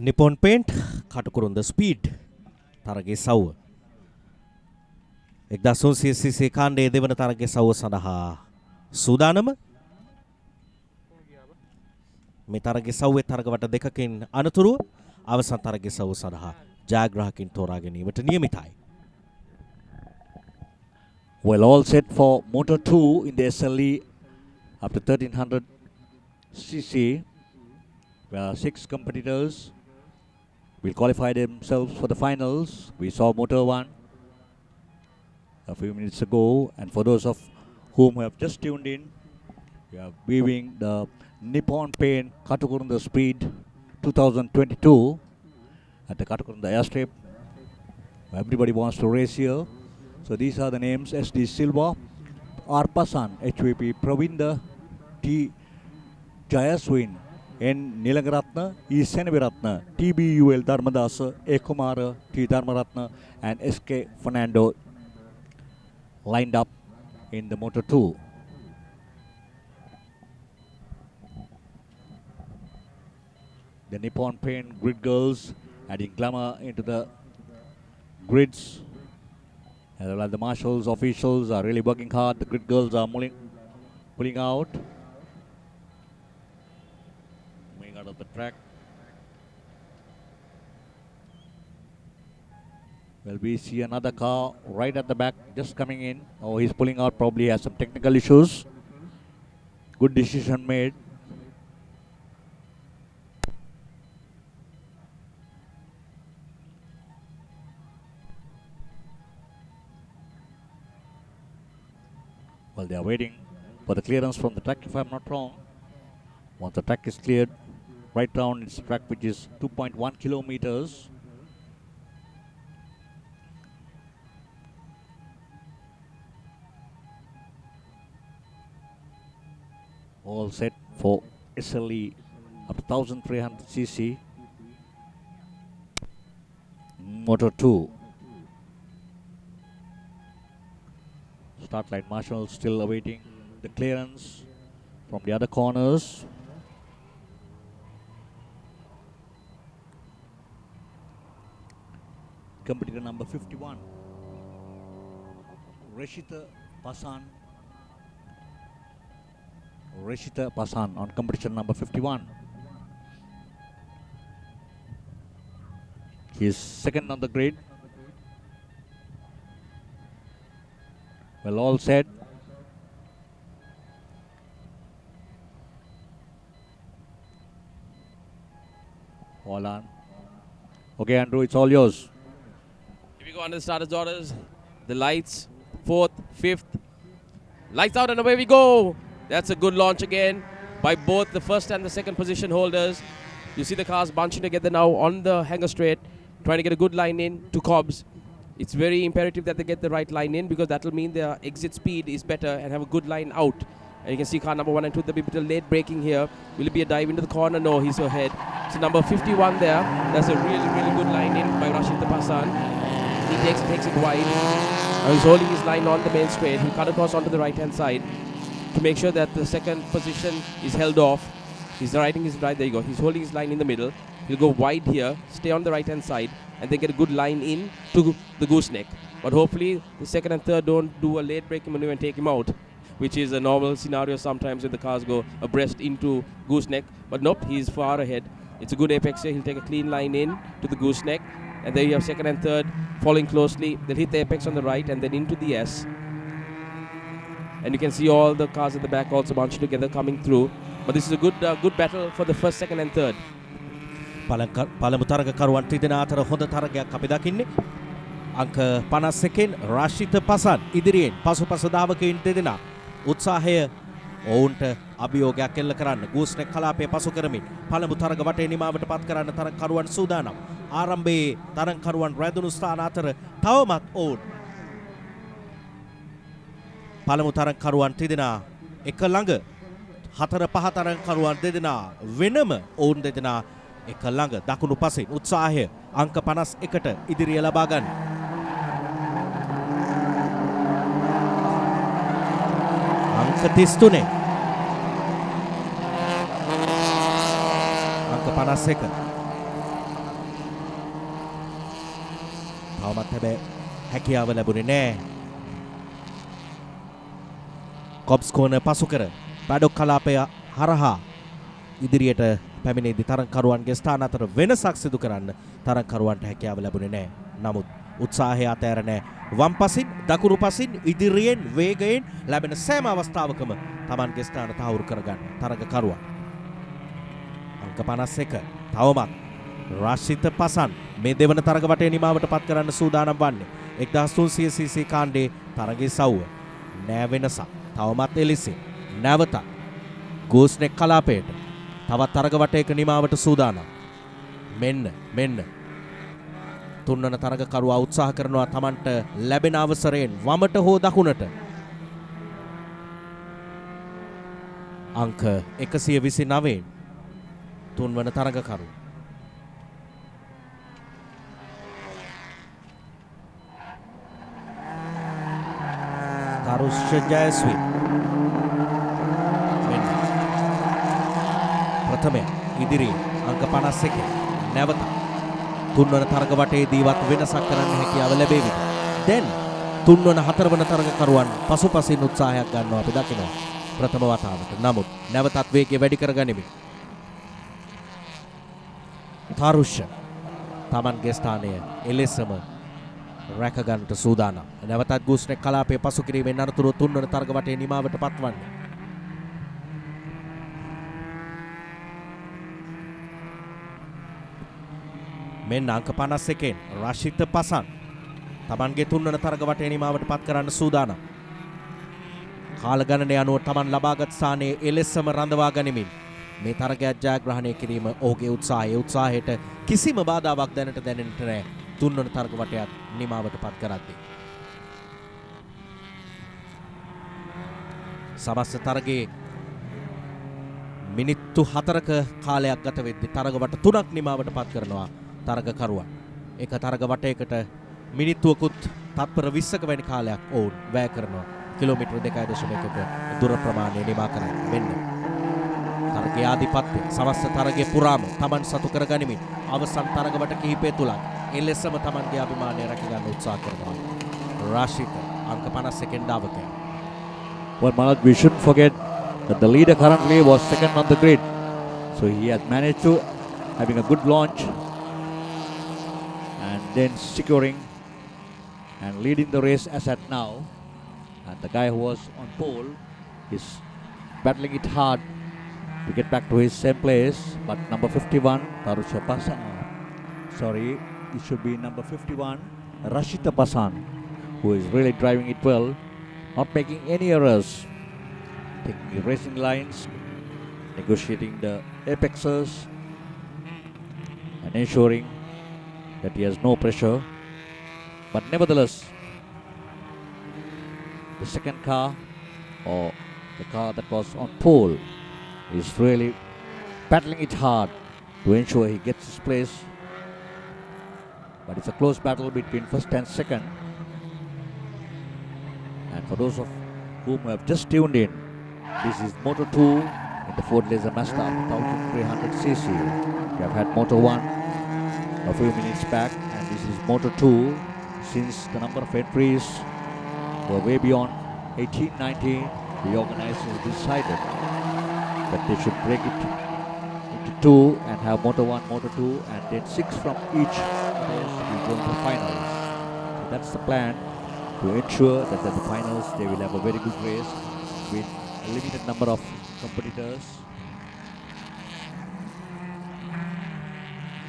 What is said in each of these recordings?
Nippon Paint Katukurunda speed තරගේ සව්ව 1900cc කාණ්ඩයේ දෙවන තරගේ සව්ව සඳහා සූදානම මේ තරගේ සව්වේ තරග වට දෙකකින් අනතුරුව අවසන් තරගේ සව්ව සඳහා ජයග්‍රාහකින් තෝරා ගැනීමට නියමිතයි. Well, all set for Moto 2 in the SLE up to 1300 cc, where 6 competitors will qualify themselves for the finals. We saw Moto 1 a few minutes ago, and for those of whom have just tuned in, we are viewing the Nippon Paint Katukurunda Speed 2022 at the Katukurunda airstrip. Everybody wants to race here. So these are the names: SD Silva, R. Pasan, HVP Pravinda, T. Jayaswin, N. Nilangaratna, E. Senaviratna, TBUL Dharmadasa, A. Kumara, T. Dharmaratna, and SK Fernando lined up in the Moto 2. The Nippon Paint grid girls adding glamour into the grids. And while the marshals, officials are really working hard, the grid girls are pulling out. Moving out of the track. Well, we see another car right at the back just coming in. Oh, he's pulling out, probably has some technical issues. Good decision made. Well, they are waiting for the clearance from the track, if I'm not wrong. Once the track is cleared, right round it's a track which is 2.1 kilometers. All set for SLE up to 1300 cc. Moto 2. Start line marshals still awaiting the clearance from the other corners. Competitor number 51, Reshita Pasan on competition number 51. He is second on the grid. Well, all set. All on. Okay, Andrew, it's all yours. Here we go under the starter's orders. The lights, 4th, 5th. Lights out and away we go. That's a good launch again by both the first and the second position holders. You see the cars bunching together now on the hanger straight, trying to get a good line in to Cobbs. It's very imperative that they get the right line in because that will mean their exit speed is better and have a good line out. And you can see car number 1 and 2, there'll be a bit of late braking here. Will it be a dive into the corner? No, he's ahead. So number 51 there, that's a really, really good line in by Rashid Pasan. He takes it wide. Now he's holding his line on the main straight. He'll cut across onto the right-hand side to make sure that the second position is held off. He's riding his right, there you go. He's holding his line in the middle. He'll go wide here, stay on the right-hand side, and then get a good line in to the gooseneck. But hopefully the second and third don't do a late braking maneuver and take him out, which is a normal scenario sometimes when the cars go abreast into gooseneck. But nope, he's far ahead. It's a good apex here. He'll take a clean line in to the gooseneck. And there you have second and third following closely. They'll hit the apex on the right and then into the S. And you can see all the cars at the back also bunched together coming through. But this is a good battle for the first, second and third. පළමු තරගකරුවන් තිදෙනා අතර හොඳ තරගයක් අපි දකින්නේ. අංක 51 රාශිත පසන් ඉදිරියෙන් පසුපස ධාවකයින් දෙදෙනා උත්සාහය ඔවුන්ට අභියෝගයක් එල්ල කරන්න ගූස්නෙක් කලාපය පසු කරමින් පළමු තරග වටේ නිමාවට පත් කරන්න තරගකරුවන් සූදානම්. ආරම්භයේ තරගකරුවන් රැඳුණු ස්ථාන අතර තවමත් ඔවුන් පළමු තරගකරුවන් තිදෙනා එක ළඟ හතර පහ තරගකරුවන් දෙදෙනා වෙනම ඔවුන් දෙදෙනා එක ළඟ දකුණු පසින් උත්සාහය අංක 51ට ඉදිරිය ලබා ගන්න. අංක 33 51. තවමත් හැබැයි හැකියාව ලැබුණේ නැහැ. කොබ්ස් කෝනර් පසු කර පැඩොක් කලාපය හරහා ඉදිරියට පැමිණෙද්දී තරගකරුවන්ගේ ස්ථාන අතර වෙනසක් සිදු කරන්න තරගකරුවන්ට හැකියාව ලැබුණේ නැහැ. නමුත් උත්සාහය අතෑර නැහැ. වම් පසින් දකුණු පසින් ඉදිරියෙන් වේගයෙන් ලැබෙන සෑම අවස්ථාවකම Tamanගේ ස්ථාන තහවුරු කරගන්න තරගකරුවන්. අංක 51. තවමත් රාශිත පසන් මේ දෙවන තරග වටේ නිමාවට පත් කරන්න සූදානම් වන්නේ. 1300 cc කාණ්ඩේ තරගයේ සවුව. නෑ වෙනසක්. තවමත් එලිසි. නැවත ගෝස්නෙක් කලාපයට තවත් තරග වටයක නිමාවට සූදානම්. මෙන්න තුන්වන තරගකරුවා උත්සාහ කරනවා Tamanට ලැබෙන අවසරයෙන් වමට හෝ දකුණට. අංක 129 තුන්වන තරගකරු. තරුෂ්‍ය ජයස්වි. ප්‍රථමය ඉදිරියේ අංක 51 නැවත තුන්වන තරග වටේදීවත් වෙනසක් කරන්න හැකියාව ලැබෙවිද? දැන් තුන්වන හතරවන තරගකරුවන් පසුපසින් උත්සාහයක් ගන්නවා අපි දකිනවා ප්‍රථම වතාවට. නමුත් නැවතත් වේගය වැඩි කරගනිමින් තරුෂ්‍ය Tamanගේ ස්ථානය එලෙසම රැක ගන්නට සූදානම්. නැවතත් ගුස්නෙක් කලාපයේ පසු කිරීමෙන් අනතුරුව තුන්වන තරග වටේ නිමාවට පත්වන්නේ. මෙන්න අංක 51 රශිත පසන් Tamanගේ තුන්වන තරග වටේ නිමාවට පත් කරන්න සූදානම්. කාල ගණනය අනුව Taman ලබාගත් ස්ථානයේ එලෙසම රඳවා ගනිමින් මේ තරගය ජයග්‍රහණය කිරීම ඔහුගේ උත්සාහයට කිසිම බාධාවක් දැනට දැනෙන්නට නැහැ. තුන්වන තරග වටයත් නිමාවට පත් කරද්දී සමස්ත තරගයේ මිනිත්තු 4ක කාලයක් ගත වෙද්දී තරග වට 3ක් නිමාවට පත් කරනවා තරගකරුවන්. එක තරග වටයකට මිනිත්තුවකුත් තත්පර 20ක වැනි කාලයක් ඔවුන් වැය කරනවා. කිලෝමීටර් 2.1ක දුර ප්‍රමාණය නිමා කරයි. මෙන්න තරගයේ ආධිපත්‍ය සමස්ත තරගයේ පුරාම Taman සතු කරගනිමින් අවසන් තරග වට කිහිපය තුලත් එලෙසම Tamanගේ අභිමානය රැක ගන්න උත්සාහ කරනවා. රාශිත අංක 51 දාවකය. Well, Manoj, we shouldn't forget that the leader currently was second on the grid. So he has managed to having a good launch and then securing and leading the race as at now. And the guy who was on pole is battling it hard to get back to his same place. But number 51, Tarusha Pasan. Sorry, it should be number 51, Rashita Pasan, who is really driving it well, not making any errors, taking the racing lines, negotiating the apexes, and ensuring that he has no pressure. But nevertheless, the second car, or the car that was on pole, is really battling it hard to ensure he gets his place. But it's a close battle between first and second. And for those of whom have just tuned in, this is Moto 2 in the Ford Laser MAZDA 1300cc. We have had Moto 1 a few minutes back, and this is Moto 2. Since the number of entries were way beyond 18-19, the organizers decided that they should break it into two and have Moto 1, Moto 2, and then 6 from each race to be going to finals. So that's the plan, to ensure that at the finals they will have a very good race with a limited number of competitors.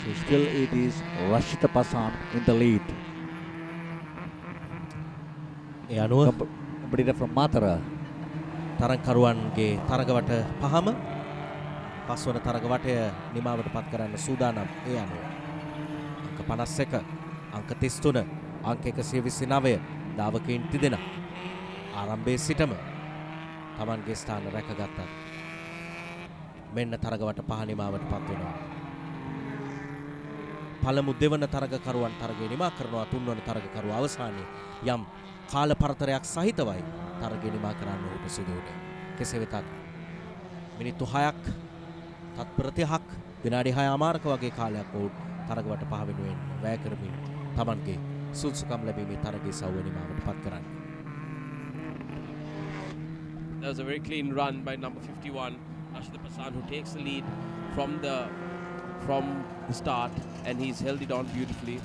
So still it is Rashita Pasan in the lead. Competitor from Matara. තරගකරුවන්ගේ තරගවට පහම පස්වන තරගවටය නිමාවට පත් කරන්න සූදානම්. ඒ අනුව අංක 51 අංක 33 අංක 129 දාවකයින් තිදෙනා ආරම්භයේ සිටම Tamanගේ ස්ථාන රැකගත්තා. මෙන්න තරගවට පහ නිමාවට පත් වෙනවා. පළමු දෙවන තරගකරුවන් තරගය නිමා කරනවා. තුන්වන තරගකරුවා අවසානයේ යම් කාල පරතරයක් සහිතවයි තරගය නිමා කරන්න උපසිදු වුණේ. කෙසේ වෙතත් මිනිත්තු 6ක් තත්පර 30ක් විනාඩි 6මාරක වගේ කාලයක් ඔවුන් තරගවට පහ වෙනුවෙන් වැය කරමින් තමන්ගේ සුදුසුකම් ලැබීමේ තරගයේ සවුව නිමාවට පත් කරන්නේ. That was a very clean run by number 51, Rashid Passan, who takes the lead from the start, and he's held it on beautifully.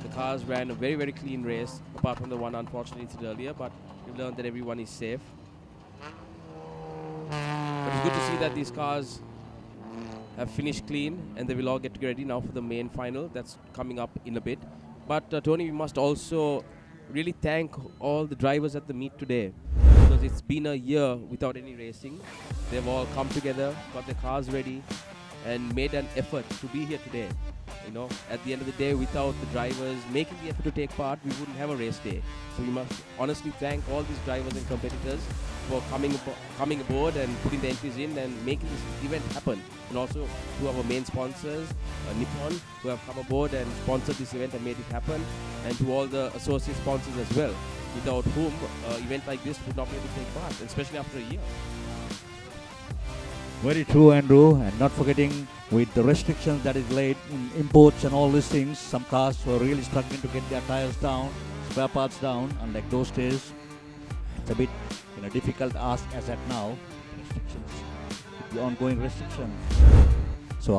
The cars ran a very, very clean race, apart from the one unfortunate incident earlier, but we've learned that everyone is safe. But it's good to see that these cars have finished clean, and they will all get ready now for the main final that's coming up in a bit. But Tony, we must also really thank all the drivers at the meet today, because it's been a year without any racing. They've all come together, got their cars ready, and made an effort to be here today. You know, at the end of the day, without the drivers making the effort to take part, we wouldn't have a race day. So we must honestly thank all these drivers and competitors for coming aboard and putting the entries in and making this event happen. And also to our main sponsors, Nippon, who have come aboard and sponsored this event and made it happen, and to all the associate sponsors as well, without whom an event like this would not be able to take part, especially after a year. Very true, Andrew, and not forgetting with the restrictions that is laid in imports and all these things, some cars were really struggling to get their tires down, spare parts down, unlike those days. It's a bit difficult ask as at now. Restrictions, the ongoing restrictions.